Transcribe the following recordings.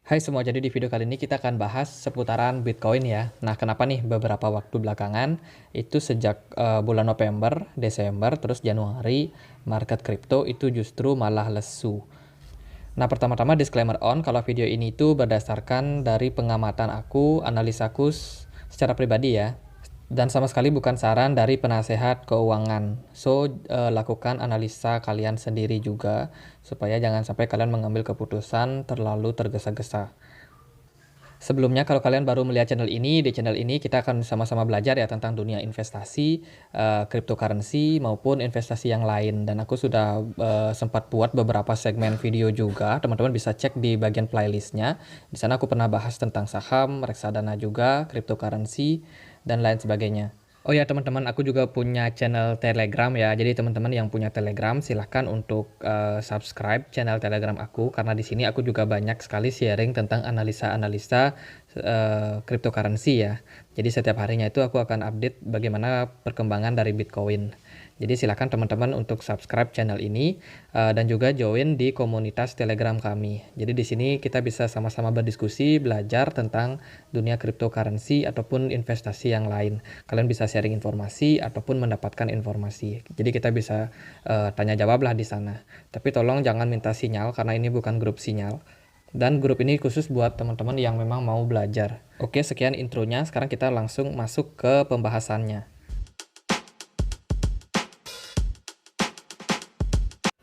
Hai semua, jadi di video kali ini kita akan bahas seputaran Bitcoin ya. Nah, kenapa nih beberapa waktu belakangan itu sejak bulan November, Desember, terus Januari, market kripto itu justru malah lesu. Nah, pertama-tama disclaimer on kalau video ini itu berdasarkan dari pengamatan aku, analisaku secara pribadi ya. Dan sama sekali bukan saran dari penasehat keuangan. So, lakukan analisa kalian sendiri juga, supaya jangan sampai kalian mengambil keputusan terlalu tergesa-gesa. Sebelumnya, kalau kalian baru melihat channel ini, di channel ini kita akan sama-sama belajar ya tentang dunia investasi, cryptocurrency maupun investasi yang lain. Dan aku sudah sempat buat beberapa segmen video juga. Teman-teman bisa cek di bagian playlistnya. Di sana aku pernah bahas tentang saham, reksadana juga, cryptocurrency, dan lain sebagainya. Oh ya teman-teman, aku juga punya channel Telegram ya. Jadi teman-teman yang punya Telegram silahkan untuk subscribe channel Telegram aku, karena di sini aku juga banyak sekali sharing tentang analisa-analisa cryptocurrency ya. Jadi setiap harinya itu aku akan update bagaimana perkembangan dari Bitcoin. Jadi silakan teman-teman untuk subscribe channel ini dan juga join di komunitas Telegram kami. Jadi di sini kita bisa sama-sama berdiskusi, belajar tentang dunia cryptocurrency ataupun investasi yang lain. Kalian bisa sharing informasi ataupun mendapatkan informasi. Jadi kita bisa tanya jawab lah di sana. Tapi tolong jangan minta sinyal karena ini bukan grup sinyal. Dan grup ini khusus buat teman-teman yang memang mau belajar. Oke, sekian intronya. Sekarang kita langsung masuk ke pembahasannya.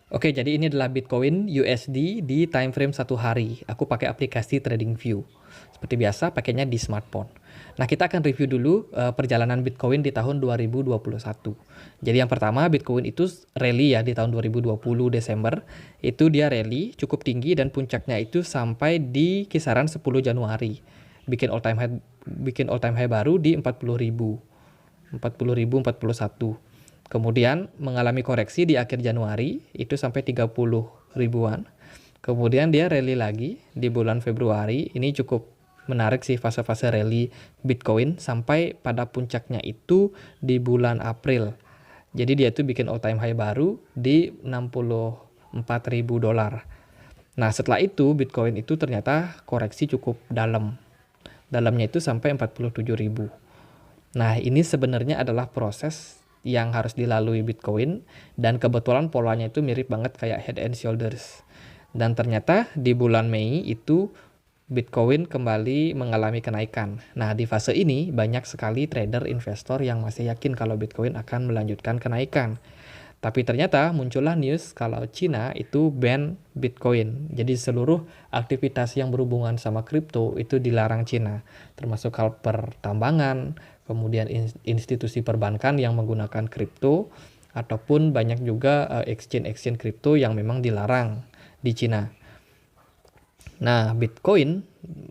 Oke, jadi ini adalah Bitcoin USD di time frame 1 hari. Aku pakai aplikasi TradingView. Seperti biasa, pakainya di smartphone. Nah, kita akan review dulu perjalanan Bitcoin di tahun 2021. Jadi yang pertama, Bitcoin itu rally ya di tahun 2020 Desember. Itu dia rally cukup tinggi dan puncaknya itu sampai di kisaran 10 Januari. Bikin all time high baru di 40.000. 40.041. Kemudian mengalami koreksi di akhir Januari, itu sampai 30 ribuan. Kemudian dia rally lagi di bulan Februari. Ini cukup menarik sih fase-fase rally Bitcoin sampai pada puncaknya itu di bulan April. Jadi dia itu bikin all time high baru di 64.000 dolar. Nah, setelah itu Bitcoin itu ternyata koreksi cukup dalam. Dalamnya itu sampai 47.000. Nah, ini sebenarnya adalah proses yang harus dilalui Bitcoin, dan kebetulan polanya itu mirip banget kayak Head and Shoulders. Dan ternyata di bulan Mei itu Bitcoin kembali mengalami kenaikan. Nah, di fase ini banyak sekali trader investor yang masih yakin kalau Bitcoin akan melanjutkan kenaikan. Tapi ternyata muncullah news kalau Cina itu ban Bitcoin. Jadi seluruh aktivitas yang berhubungan sama kripto itu dilarang Cina, termasuk hal pertambangan, kemudian institusi perbankan yang menggunakan kripto, ataupun banyak juga exchange kripto yang memang dilarang di Cina. Nah,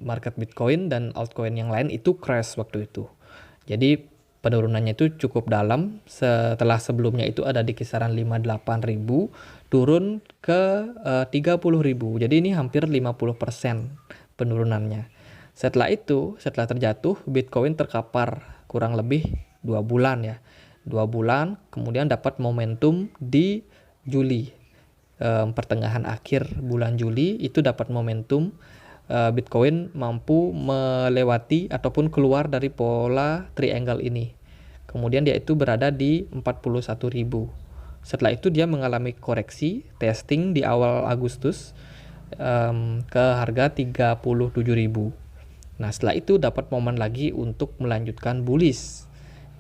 market Bitcoin dan altcoin yang lain itu crash waktu itu. Jadi penurunannya itu cukup dalam. Setelah sebelumnya itu ada di kisaran 58.000, turun ke 30.000. Jadi ini hampir 50% penurunannya. Setelah itu, setelah terjatuh, Bitcoin terkapar kurang lebih 2 bulan ya. 2 bulan, kemudian dapat momentum di Juli. Pertengahan akhir bulan Juli itu dapat momentum. Bitcoin mampu melewati ataupun keluar dari pola triangle ini. Kemudian dia itu berada di 41.000. Setelah itu dia mengalami koreksi testing di awal Agustus ke harga 37.000. Nah, setelah itu dapat momen lagi untuk melanjutkan bullish.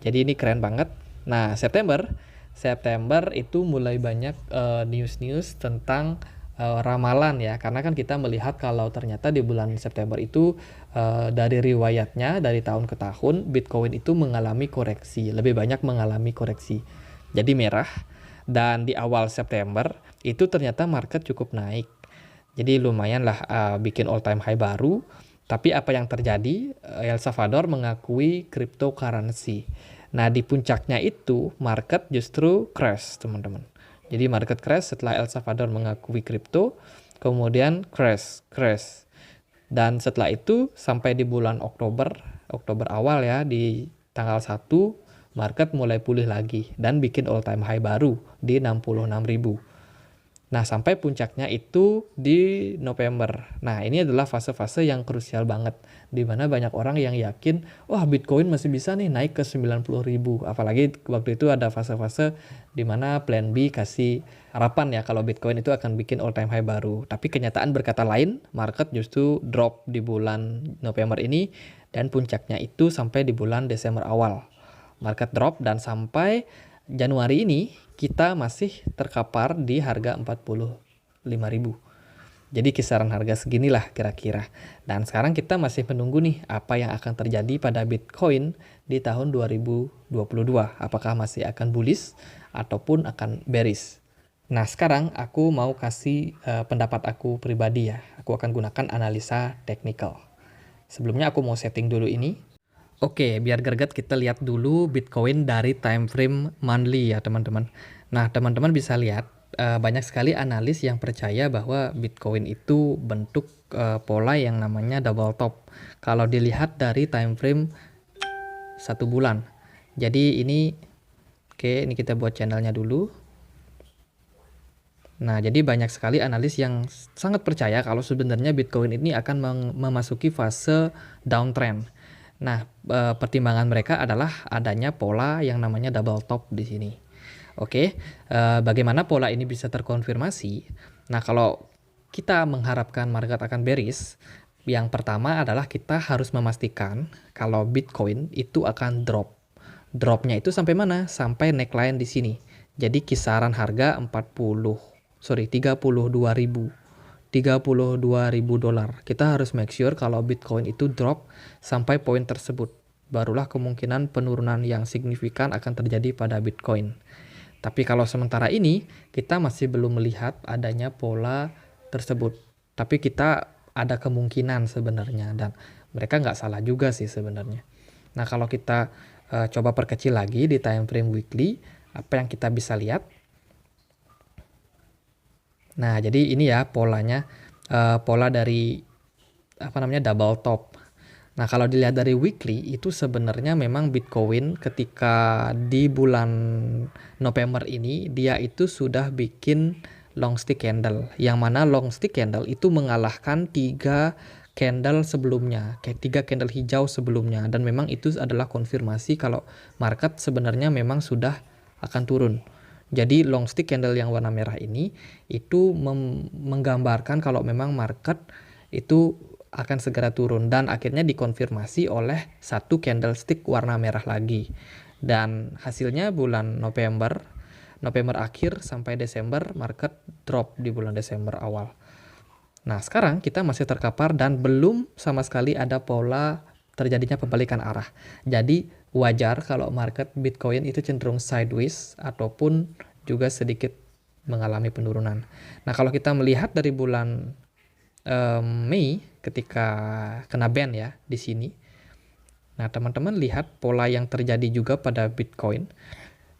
Jadi ini keren banget. Nah, September itu mulai banyak news-news tentang ramalan ya, karena kan kita melihat kalau ternyata di bulan September itu dari riwayatnya dari tahun ke tahun Bitcoin itu mengalami koreksi, lebih banyak mengalami koreksi. Jadi merah, dan di awal September itu ternyata market cukup naik. Jadi lumayan lah bikin all time high baru. Tapi apa yang terjadi? El Salvador mengakui cryptocurrency. Nah, di puncaknya itu market justru crash, teman-teman. Jadi market crash setelah El Salvador mengakui kripto, kemudian crash. Dan setelah itu sampai di bulan Oktober awal ya, di tanggal 1, market mulai pulih lagi dan bikin all time high baru di 66.000. Nah, sampai puncaknya itu di November. Nah, ini adalah fase-fase yang krusial banget, di mana banyak orang yang yakin, wah Bitcoin masih bisa nih naik ke 90.000. Apalagi waktu itu ada fase-fase di mana Plan B kasih harapan ya kalau Bitcoin itu akan bikin all time high baru. Tapi kenyataan berkata lain, market justru drop di bulan November ini, dan puncaknya itu sampai di bulan Desember awal. Market drop dan sampai Januari ini kita masih terkapar di harga 45.000. Jadi kisaran harga seginilah kira-kira. Dan sekarang kita masih menunggu nih apa yang akan terjadi pada Bitcoin di tahun 2022. Apakah masih akan bullish ataupun akan bearish. Nah, sekarang aku mau kasih pendapat aku pribadi ya. Aku akan gunakan analisa technical. Sebelumnya aku mau setting dulu ini. Oke, biar greget kita lihat dulu Bitcoin dari time frame monthly ya teman-teman. Nah, teman-teman bisa lihat banyak sekali analis yang percaya bahwa Bitcoin itu bentuk pola yang namanya double top. Kalau dilihat dari time frame 1 bulan. Jadi ini, oke, ini kita buat channelnya dulu. Nah, jadi banyak sekali analis yang sangat percaya kalau sebenarnya Bitcoin ini akan memasuki fase downtrend. Nah, pertimbangan mereka adalah adanya pola yang namanya double top di sini. Oke, bagaimana pola ini bisa terkonfirmasi? Nah, kalau kita mengharapkan market akan bearish, yang pertama adalah kita harus memastikan kalau Bitcoin itu akan drop. Dropnya itu sampai mana? Sampai neckline di sini. Jadi kisaran harga 32.000 dolar. Kita harus make sure kalau Bitcoin itu drop sampai poin tersebut. Barulah kemungkinan penurunan yang signifikan akan terjadi pada Bitcoin. Tapi kalau sementara ini kita masih belum melihat adanya pola tersebut. Tapi kita ada kemungkinan sebenarnya, dan mereka nggak salah juga sih sebenarnya. Nah, kalau kita coba perkecil lagi di time frame weekly, apa yang kita bisa lihat? Nah, jadi ini ya polanya, pola dari double top. Nah, kalau dilihat dari weekly itu sebenarnya memang Bitcoin ketika di bulan November ini dia itu sudah bikin long stick candle, yang mana long stick candle itu mengalahkan 3 candle sebelumnya, kayak 3 candle hijau sebelumnya, dan memang itu adalah konfirmasi kalau market sebenarnya memang sudah akan turun. Jadi long stick candle yang warna merah ini itu menggambarkan kalau memang market itu akan segera turun, dan akhirnya dikonfirmasi oleh satu candlestick warna merah lagi. Dan hasilnya bulan November akhir sampai Desember market drop di bulan Desember awal. Nah, sekarang kita masih terkapar dan belum sama sekali ada pola terjadinya pembalikan arah. Jadi wajar kalau market Bitcoin itu cenderung sideways ataupun juga sedikit mengalami penurunan. Nah, kalau kita melihat dari bulan Mei ketika kena ban ya di sini. Nah, teman-teman lihat pola yang terjadi juga pada Bitcoin.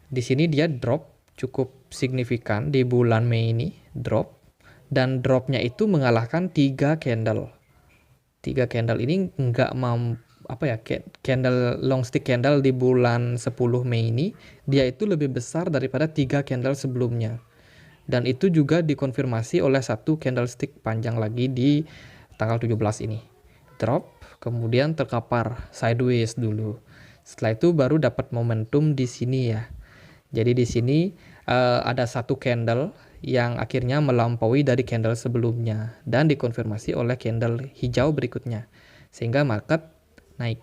Di sini dia drop cukup signifikan di bulan Mei ini, drop, dan dropnya itu mengalahkan 3 candle. 3 candle ini nggak candle long stick candle di bulan 10 Mei ini dia itu lebih besar daripada 3 candle sebelumnya. Dan itu juga dikonfirmasi oleh satu candlestick panjang lagi di tanggal 17 ini. Drop, kemudian terkapar sideways dulu. Setelah itu baru dapat momentum di sini ya. Jadi di sini ada satu candle yang akhirnya melampaui dari candle sebelumnya dan dikonfirmasi oleh candle hijau berikutnya. Sehingga market naik.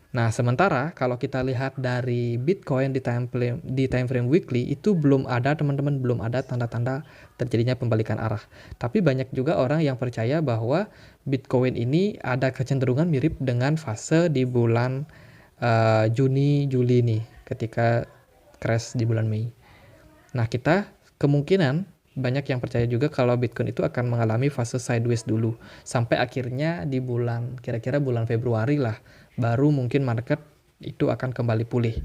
Nah, sementara kalau kita lihat dari Bitcoin di time frame weekly itu belum ada, teman-teman, belum ada tanda-tanda terjadinya pembalikan arah. Tapi banyak juga orang yang percaya bahwa Bitcoin ini ada kecenderungan mirip dengan fase di bulan Juni, Juli nih, ketika crash di bulan Mei. Nah, kita kemungkinan banyak yang percaya juga kalau Bitcoin itu akan mengalami fase sideways dulu sampai akhirnya di kira-kira bulan Februari lah baru mungkin market itu akan kembali pulih.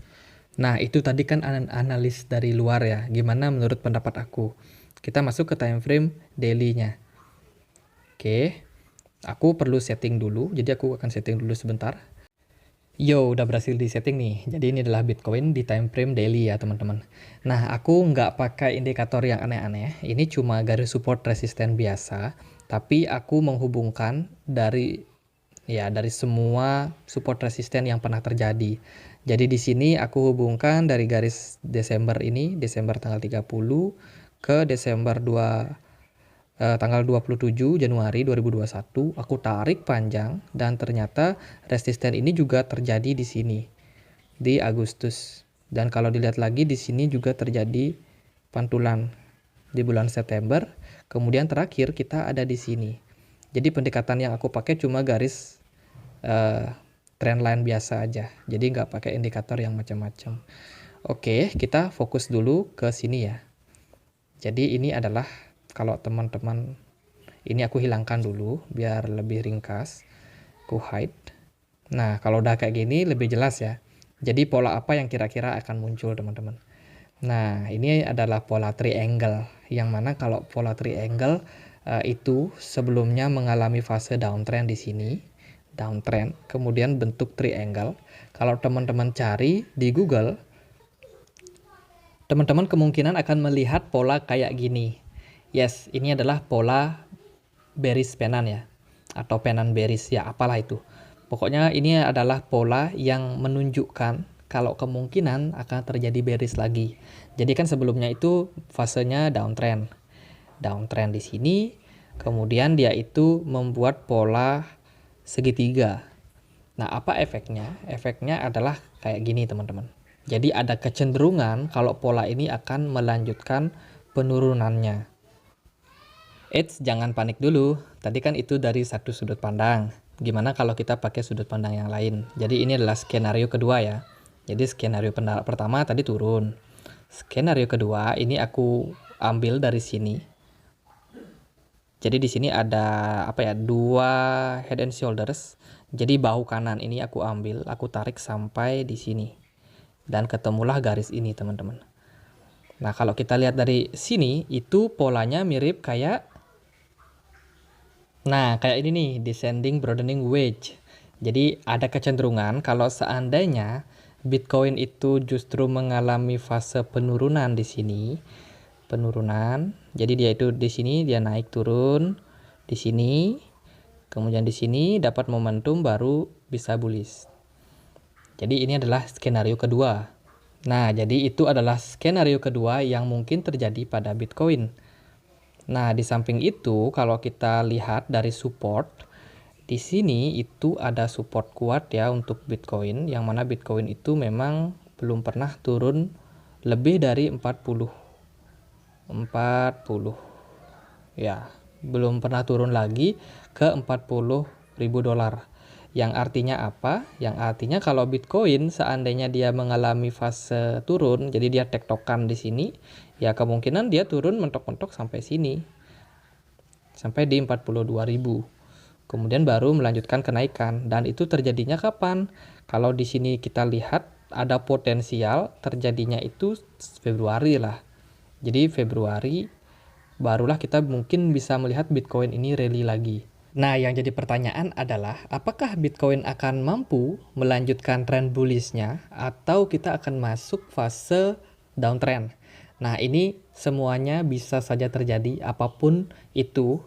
Nah, itu tadi kan analis dari luar ya. Gimana menurut pendapat aku? Kita masuk ke time frame daily-nya. Oke. Aku perlu setting dulu, jadi aku akan setting dulu sebentar. Yo, udah berhasil di setting nih. Jadi ini adalah Bitcoin di time frame daily ya teman-teman. Nah, aku nggak pakai indikator yang aneh-aneh. Ini cuma garis support resisten biasa. Tapi aku menghubungkan dari semua support resisten yang pernah terjadi. Jadi di sini aku hubungkan dari garis Desember ini, Desember tanggal 30 ke tanggal 27 Januari 2021, aku tarik panjang dan ternyata resisten ini juga terjadi di sini di Agustus. Dan kalau dilihat lagi di sini juga terjadi pantulan di bulan September. Kemudian terakhir kita ada di sini. Jadi pendekatan yang aku pakai cuma garis trendline biasa aja. Jadi nggak pakai indikator yang macam-macam. Oke, kita fokus dulu ke sini ya. Jadi ini adalah kalau teman-teman, ini aku hilangkan dulu biar lebih ringkas. Aku hide. Nah, kalau udah kayak gini lebih jelas ya. Jadi pola apa yang kira-kira akan muncul teman-teman. Nah, ini adalah pola triangle. Yang mana kalau pola triangle itu sebelumnya mengalami fase downtrend di sini. Downtrend, kemudian bentuk triangle. Kalau teman-teman cari di Google, teman-teman kemungkinan akan melihat pola kayak gini. Yes, ini adalah pola bearish penan ya, atau penan bearish ya, apalah itu. Pokoknya ini adalah pola yang menunjukkan kalau kemungkinan akan terjadi bearish lagi. Jadi kan sebelumnya itu fasenya downtrend. Downtrend di sini, kemudian dia itu membuat pola segitiga. Nah, apa efeknya? Efeknya adalah kayak gini, teman-teman. Jadi ada kecenderungan kalau pola ini akan melanjutkan penurunannya. Jangan panik dulu. Tadi kan itu dari satu sudut pandang. Gimana kalau kita pakai sudut pandang yang lain? Jadi ini adalah skenario kedua ya. Jadi skenario pertama tadi turun. Skenario kedua ini aku ambil dari sini. Jadi di sini ada dua head and shoulders. Jadi bahu kanan ini aku ambil, aku tarik sampai di sini. Dan ketemulah garis ini, teman-teman. Nah, kalau kita lihat dari sini, itu polanya mirip kayak ini nih, descending broadening wedge. Jadi ada kecenderungan kalau seandainya Bitcoin itu justru mengalami fase penurunan di sini. Penurunan. Jadi dia itu di sini dia naik turun di sini. Kemudian di sini dapat momentum baru bisa bullish. Jadi ini adalah skenario kedua. Nah, jadi itu adalah skenario kedua yang mungkin terjadi pada Bitcoin. Nah, di samping itu, kalau kita lihat dari support, di sini itu ada support kuat ya untuk Bitcoin, yang mana Bitcoin itu memang belum pernah turun lebih dari 40. Ya, belum pernah turun lagi ke 40.000 dolar. Yang artinya apa? Yang artinya kalau Bitcoin seandainya dia mengalami fase turun, jadi dia tektokan di sini, ya kemungkinan dia turun mentok-mentok sampai sini. Sampai di 42.000. Kemudian baru melanjutkan kenaikan, dan itu terjadinya kapan? Kalau di sini kita lihat ada potensial terjadinya itu Februari lah. Jadi Februari barulah kita mungkin bisa melihat Bitcoin ini rally lagi. Nah, yang jadi pertanyaan adalah apakah Bitcoin akan mampu melanjutkan tren bullishnya atau kita akan masuk fase downtrend. Nah, ini semuanya bisa saja terjadi, apapun itu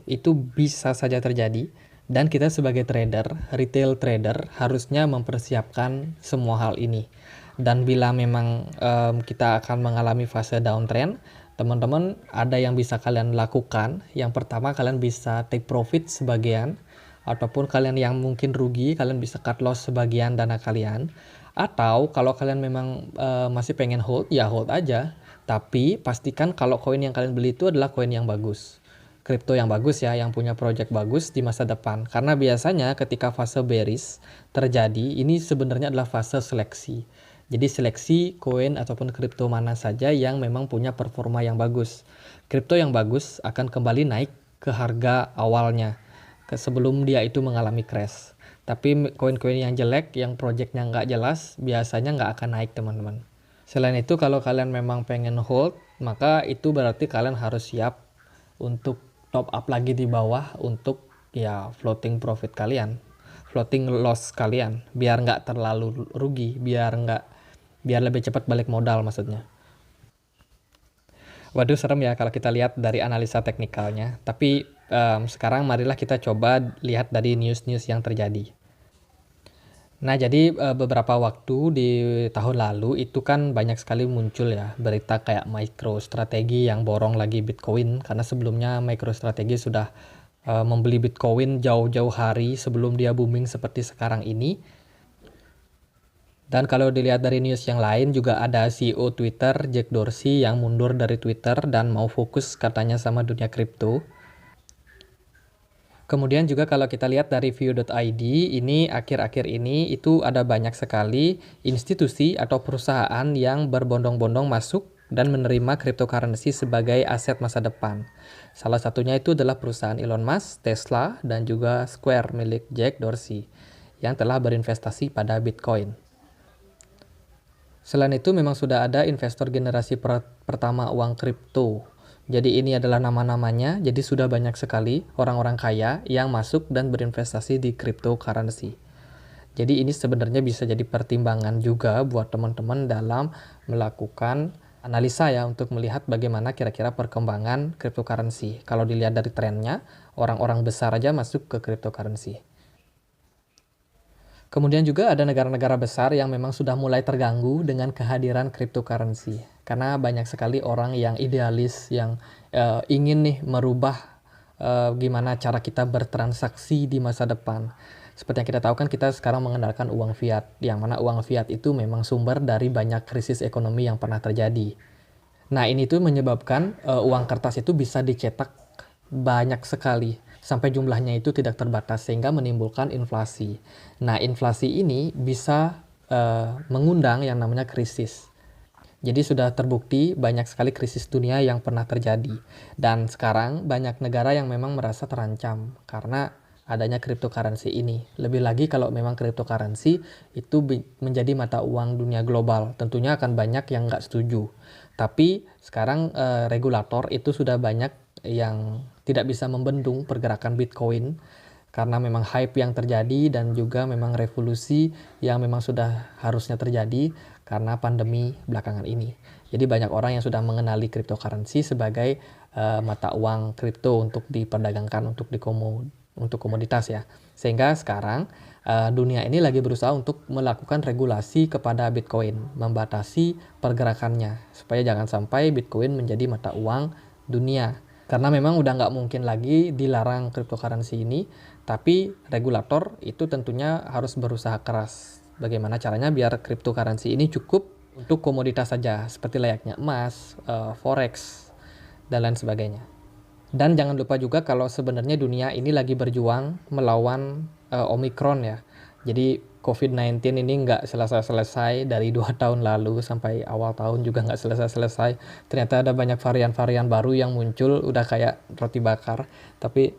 bisa saja terjadi. Dan kita sebagai trader, retail trader, harusnya mempersiapkan semua hal ini. Dan bila memang kita akan mengalami fase downtrend, teman-teman ada yang bisa kalian lakukan. Yang pertama, kalian bisa take profit sebagian, ataupun kalian yang mungkin rugi, kalian bisa cut loss sebagian dana kalian. Atau kalau kalian memang masih pengen hold, ya hold aja. Tapi pastikan kalau koin yang kalian beli itu adalah koin yang bagus. Kripto yang bagus ya, yang punya project bagus di masa depan. Karena biasanya ketika fase bearish terjadi, ini sebenarnya adalah fase seleksi. Jadi seleksi koin ataupun kripto mana saja yang memang punya performa yang bagus. Kripto yang bagus akan kembali naik ke harga awalnya, sebelum dia itu mengalami crash. Tapi koin-koin yang jelek, yang projectnya nggak jelas, biasanya nggak akan naik, teman-teman. Selain itu, kalau kalian memang pengen hold, maka itu berarti kalian harus siap untuk top up lagi di bawah untuk ya floating profit kalian. floating loss kalian, biar nggak terlalu rugi, biar lebih cepat balik modal maksudnya. Waduh, serem ya kalau kita lihat dari analisa teknikalnya. Tapi sekarang marilah kita coba lihat dari news-news yang terjadi. Nah, jadi beberapa waktu di tahun lalu itu kan banyak sekali muncul ya berita kayak MicroStrategy yang borong lagi Bitcoin, karena sebelumnya MicroStrategy sudah membeli Bitcoin jauh-jauh hari sebelum dia booming seperti sekarang ini. Dan kalau dilihat dari news yang lain juga ada CEO Twitter, Jack Dorsey, yang mundur dari Twitter dan mau fokus katanya sama dunia kripto. Kemudian juga kalau kita lihat dari view.id, ini akhir-akhir ini itu ada banyak sekali institusi atau perusahaan yang berbondong-bondong masuk dan menerima cryptocurrency sebagai aset masa depan. Salah satunya itu adalah perusahaan Elon Musk, Tesla, dan juga Square milik Jack Dorsey yang telah berinvestasi pada Bitcoin. Selain itu memang sudah ada investor generasi pertama uang kripto. Jadi ini adalah nama-namanya, jadi sudah banyak sekali orang-orang kaya yang masuk dan berinvestasi di cryptocurrency. Jadi ini sebenarnya bisa jadi pertimbangan juga buat teman-teman dalam melakukan analisa ya, untuk melihat bagaimana kira-kira perkembangan cryptocurrency. Kalau dilihat dari trennya, orang-orang besar aja masuk ke cryptocurrency. Kemudian juga ada negara-negara besar yang memang sudah mulai terganggu dengan kehadiran cryptocurrency. Karena banyak sekali orang yang idealis, yang ingin nih merubah gimana cara kita bertransaksi di masa depan. Seperti yang kita tahu kan, kita sekarang mengandalkan uang fiat, yang mana uang fiat itu memang sumber dari banyak krisis ekonomi yang pernah terjadi. Nah, ini tuh menyebabkan uang kertas itu bisa dicetak banyak sekali, sampai jumlahnya itu tidak terbatas sehingga menimbulkan inflasi. Nah, inflasi ini bisa mengundang yang namanya krisis. Jadi sudah terbukti banyak sekali krisis dunia yang pernah terjadi. Dan sekarang banyak negara yang memang merasa terancam karena adanya cryptocurrency ini. Lebih lagi kalau memang cryptocurrency itu menjadi mata uang dunia global, tentunya akan banyak yang nggak setuju. Tapi sekarang regulator itu sudah banyak yang tidak bisa membendung pergerakan Bitcoin karena memang hype yang terjadi dan juga memang revolusi yang memang sudah harusnya terjadi karena pandemi belakangan ini. Jadi banyak orang yang sudah mengenali cryptocurrency sebagai mata uang kripto untuk diperdagangkan untuk komoditas ya. Sehingga sekarang dunia ini lagi berusaha untuk melakukan regulasi kepada Bitcoin, membatasi pergerakannya supaya jangan sampai Bitcoin menjadi mata uang dunia. Karena memang udah nggak mungkin lagi dilarang cryptocurrency ini, tapi regulator itu tentunya harus berusaha keras. Bagaimana caranya biar cryptocurrency ini cukup untuk komoditas saja, seperti layaknya emas, forex, dan lain sebagainya. Dan jangan lupa juga kalau sebenarnya dunia ini lagi berjuang melawan Omicron ya. Jadi COVID-19 ini nggak selesai-selesai dari 2 tahun lalu sampai awal tahun juga nggak selesai-selesai. Ternyata ada banyak varian-varian baru yang muncul, udah kayak roti bakar. Tapi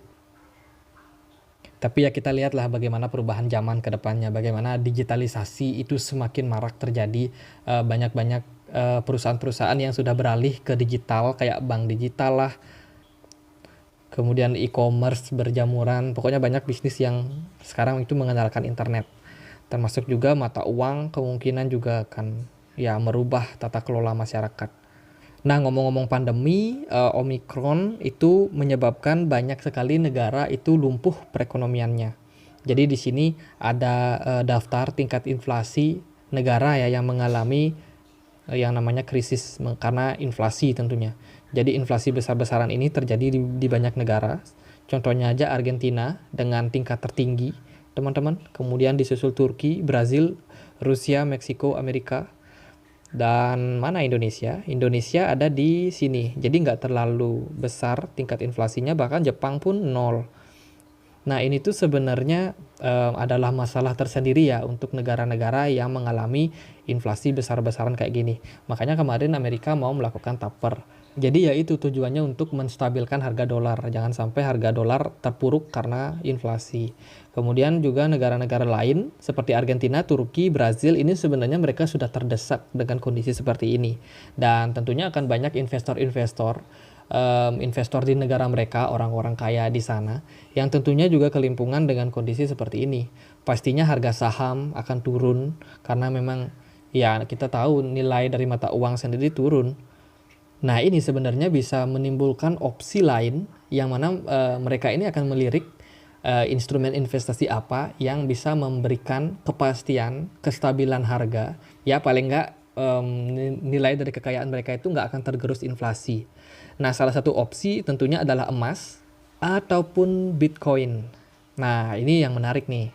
ya kita lihatlah bagaimana perubahan zaman ke depannya, bagaimana digitalisasi itu semakin marak terjadi. Banyak-banyak perusahaan-perusahaan yang sudah beralih ke digital, kayak bank digital lah. Kemudian e-commerce berjamuran, pokoknya banyak bisnis yang sekarang itu mengandalkan internet. Termasuk juga mata uang kemungkinan juga akan ya merubah tata kelola masyarakat. Nah, ngomong-ngomong pandemi, Omicron itu menyebabkan banyak sekali negara itu lumpuh perekonomiannya. Jadi di sini ada daftar tingkat inflasi negara ya yang mengalami yang namanya krisis karena inflasi tentunya. Jadi inflasi besar-besaran ini terjadi di banyak negara. Contohnya aja Argentina dengan tingkat tertinggi, teman-teman. Kemudian disusul Turki, Brazil, Rusia, Meksiko, Amerika. Dan mana Indonesia? Indonesia ada di sini. Jadi nggak terlalu besar tingkat inflasinya, bahkan Jepang pun 0. Nah, ini tuh sebenarnya adalah masalah tersendiri ya untuk negara-negara yang mengalami inflasi besar-besaran kayak gini. Makanya kemarin Amerika mau melakukan taper. Jadi ya itu tujuannya untuk menstabilkan harga dolar. Jangan sampai harga dolar terpuruk karena inflasi. Kemudian juga negara-negara lain seperti Argentina, Turki, Brazil ini sebenarnya mereka sudah terdesak dengan kondisi seperti ini. Dan tentunya akan banyak investor-investor investor di negara mereka, orang-orang kaya di sana, yang tentunya juga kelimpungan dengan kondisi seperti ini. Pastinya harga saham akan turun karena memang ya kita tahu nilai dari mata uang sendiri turun. Nah, ini sebenarnya bisa menimbulkan opsi lain yang mana mereka ini akan melirik instrumen investasi apa yang bisa memberikan kepastian, kestabilan harga, ya paling nggak nilai dari kekayaan mereka itu nggak akan tergerus inflasi. Nah, salah satu opsi tentunya adalah emas ataupun Bitcoin. Nah, ini yang menarik nih.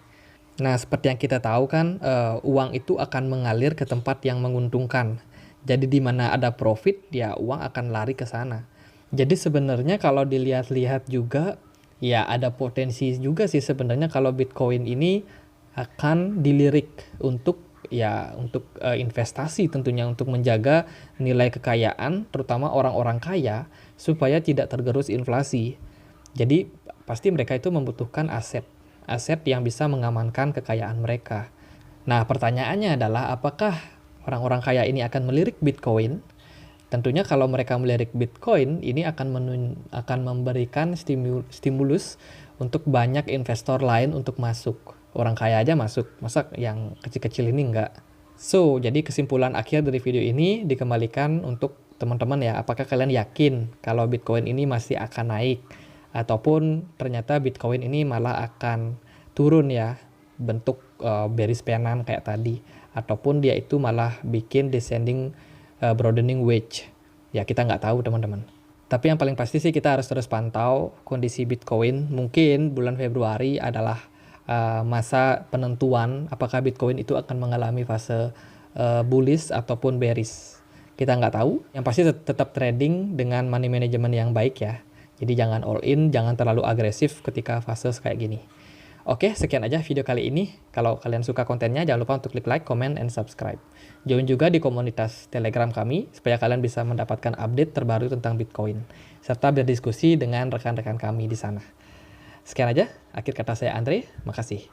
Nah, seperti yang kita tahu kan, uang itu akan mengalir ke tempat yang menguntungkan. Jadi di mana ada profit, ya uang akan lari ke sana. Jadi sebenarnya kalau dilihat-lihat juga, ya ada potensi juga sih sebenarnya kalau Bitcoin ini akan dilirik untuk investasi tentunya untuk menjaga nilai kekayaan, terutama orang-orang kaya supaya tidak tergerus inflasi. Jadi pasti mereka itu membutuhkan aset yang bisa mengamankan kekayaan mereka. Nah, pertanyaannya adalah apakah orang-orang kaya ini akan melirik Bitcoin? Tentunya kalau mereka melirik Bitcoin, ini akan memberikan stimulus untuk banyak investor lain untuk masuk. Orang kaya aja masuk, masa yang kecil-kecil ini enggak? So, jadi kesimpulan akhir dari video ini dikembalikan untuk teman-teman ya, apakah kalian yakin kalau Bitcoin ini masih akan naik? Ataupun ternyata Bitcoin ini malah akan turun ya, bentuk bearish pennant kayak tadi. Ataupun dia itu malah bikin descending broadening wedge. Ya kita nggak tahu teman-teman. Tapi yang paling pasti sih kita harus terus pantau kondisi Bitcoin. Mungkin bulan Februari adalah masa penentuan apakah Bitcoin itu akan mengalami fase bullish ataupun bearish. Kita nggak tahu. Yang pasti tetap trading dengan money management yang baik ya. Jadi jangan all in, jangan terlalu agresif ketika fase kayak gini. Oke, sekian aja video kali ini. Kalau kalian suka kontennya, jangan lupa untuk klik like, comment, and subscribe. Join juga di komunitas Telegram kami, supaya kalian bisa mendapatkan update terbaru tentang Bitcoin, serta berdiskusi dengan rekan-rekan kami di sana. Sekian aja, akhir kata saya Andre, makasih.